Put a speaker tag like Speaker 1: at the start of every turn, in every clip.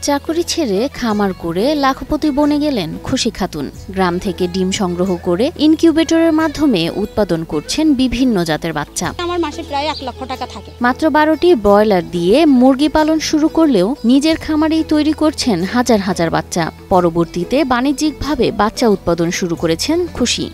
Speaker 1: চাকরি ছেড়ে খামার করে লাখপতি বনে গেলেন খুশি খাতুন। গ্রাম থেকে ডিম সংগ্রহ করে ইনকিউবেটরের মাধ্যমে উৎপাদন করছেন বিভিন্ন জাতের বাচ্চা।
Speaker 2: আমার মাসে প্রায় 1 লক্ষ টাকা থাকে।
Speaker 1: মাত্র 12টি ব্রয়লার দিয়ে মুরগি পালন শুরু করলেও নিজের খামারেই তৈরি করছেন হাজার হাজার বাচ্চা। পরবর্তীতে বাণিজ্যিকভাবে বাচ্চা উৎপাদন শুরু করেছেন খুশি।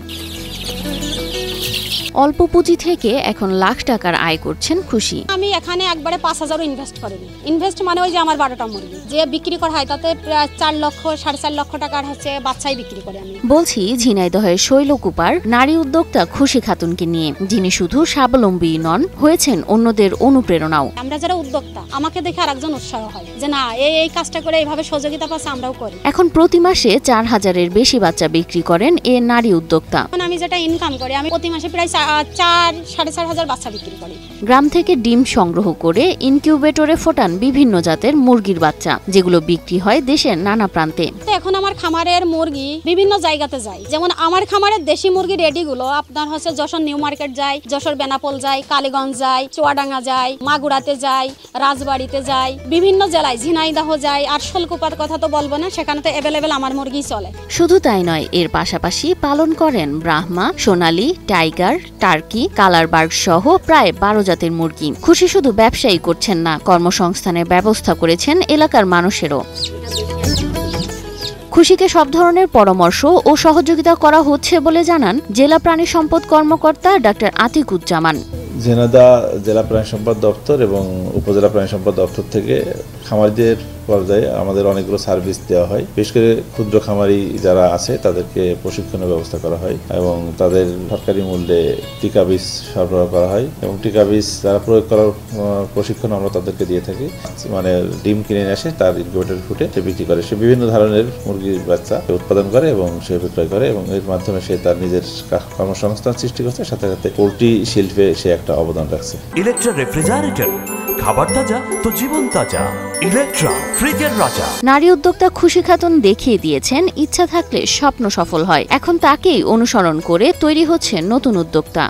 Speaker 1: অল্প পুঁজি থেকে এখন লাখ টাকার আয় করছেন খুশি।
Speaker 2: আমি এখানে একবারে 5,000 ইনভেস্ট করিনি। ইনভেস্ট মানে ওই যে আমার 12টা মুরগি যে বিক্রি করা হয় তাতে প্রায় 4 লক্ষ 4.5 লক্ষ টাকার হচ্ছে বাচ্চাই বিক্রি করে আমি।
Speaker 1: বলছি ঝিনাইদহের শৈলকুপার নারী উদ্যোক্তা খুশি খাতুনকে নিয়ে, যিনি শুধু স্বাবলম্বী নন, হয়েছেন অন্যদের অনুপ্রেরণাও।
Speaker 2: আমরা যারা উদ্যোক্তা আমাকে দেখে আরেকজন উৎসাহ হয় যে না এই কাজটা করে এইভাবে সহযোগিতা পাচ্ছে আমরাও করি।
Speaker 1: এখন প্রতি মাসে 4,000-এর বেশি বাচ্চা বিক্রি করেন এ নারী উদ্যোক্তা।
Speaker 2: আমি যেটা ইনকাম করি আমি প্রতি মাসে প্রায় 4-4.5 বাচ্চা বিক্রি করি।
Speaker 1: গ্রাম থেকে ডিম সংগ্রহ করে ইনকিউবেটরে ফোটান বিভিন্ন জাতের মুরগির বাচ্চা, যেগুলো বিক্রি হয় দেশের নানা প্রান্তে।
Speaker 2: এখন আমার খামারের মুরগি বিভিন্ন জায়গাতে যায়, যেমন আমার খামারের দেশি মুরগি রেডিগুলো আপনার হচ্ছে যশোর নিউ মার্কেট যায়, যশোর বেনাপোল যায়, কালীগঞ্জ যায়, চুয়াডাঙ্গা যায়, মাগুরাতে যায়, রাজবাড়িতে যায়, বিভিন্ন জেলায় ঝিনাইদহ যায়, আর শৈলকুপার কথা তো বলবো না, সেখানে তো অ্যাভেলেবেল আমার মুরগি চলে।
Speaker 1: শুধু তাই নয়, এর পাশাপাশি পালন করেন ব্রাহ্মা, সোনালী, টাইগার, টার্কি, কালারবার্গ সহ প্রায় 12 জাতের মুরগি। খুশি শুধু ব্যবসায়ী করছেন না, কর্মসংস্থানের ব্যবস্থা করেছেন এলাকার মানুষেরও। খুশিকে সব ধরনের পরামর্শ ও সহযোগিতা করা হচ্ছে বলে জানান জেলা প্রাণী সম্পদ কর্মকর্তা ডাক্তার আতিকুজ্জামান।
Speaker 3: ঝিনাইদহ জেলা প্রাণী সম্পদ দপ্তর এবং উপজেলা প্রাণী সম্পদ দপ্তর থেকে খামারিদের পর্যায়ে আমাদের অনেকগুলো সার্ভিস দেওয়া হয়। বিশেষ করে ক্ষুদ্র খামারি যারা আছে তাদেরকে প্রশিক্ষণের ব্যবস্থা করা হয় এবং তাদের সরকারি মূল্যে টিকা বীজ সরবরাহ করা হয় এবং টিকা বীজ যারা প্রয়োগ করার প্রশিক্ষণ আমরা তাদেরকে দিয়ে থাকি। মানে ডিম কিনে নিয়ে আসে, তার ইনকিউবেটরে ফুটে সে বিক্রি করে। সে বিভিন্ন ধরনের মুরগির বাচ্চা উৎপাদন করে এবং সে বিক্রয় করে এবং এর মাধ্যমে সে তার নিজের কর্মসংস্থান সৃষ্টি করছে, সাথে সাথে পোল্ট্রি শিল্পে সে একটা অবদান রাখছে।
Speaker 4: ইলেকট্রা রেফ্রিজারেটর, খাবার তাজা তো জীবন তাজা। ইলেকট্রা, ফ্রিজের রাজা।
Speaker 1: নারী উদ্যোক্তা খুশি খাতুন দেখিয়ে দিয়েছেন ইচ্ছা থাকলে স্বপ্ন সফল হয়। এখন তাকেই অনুসরণ করে তৈরি হচ্ছে নতুন উদ্যোক্তা।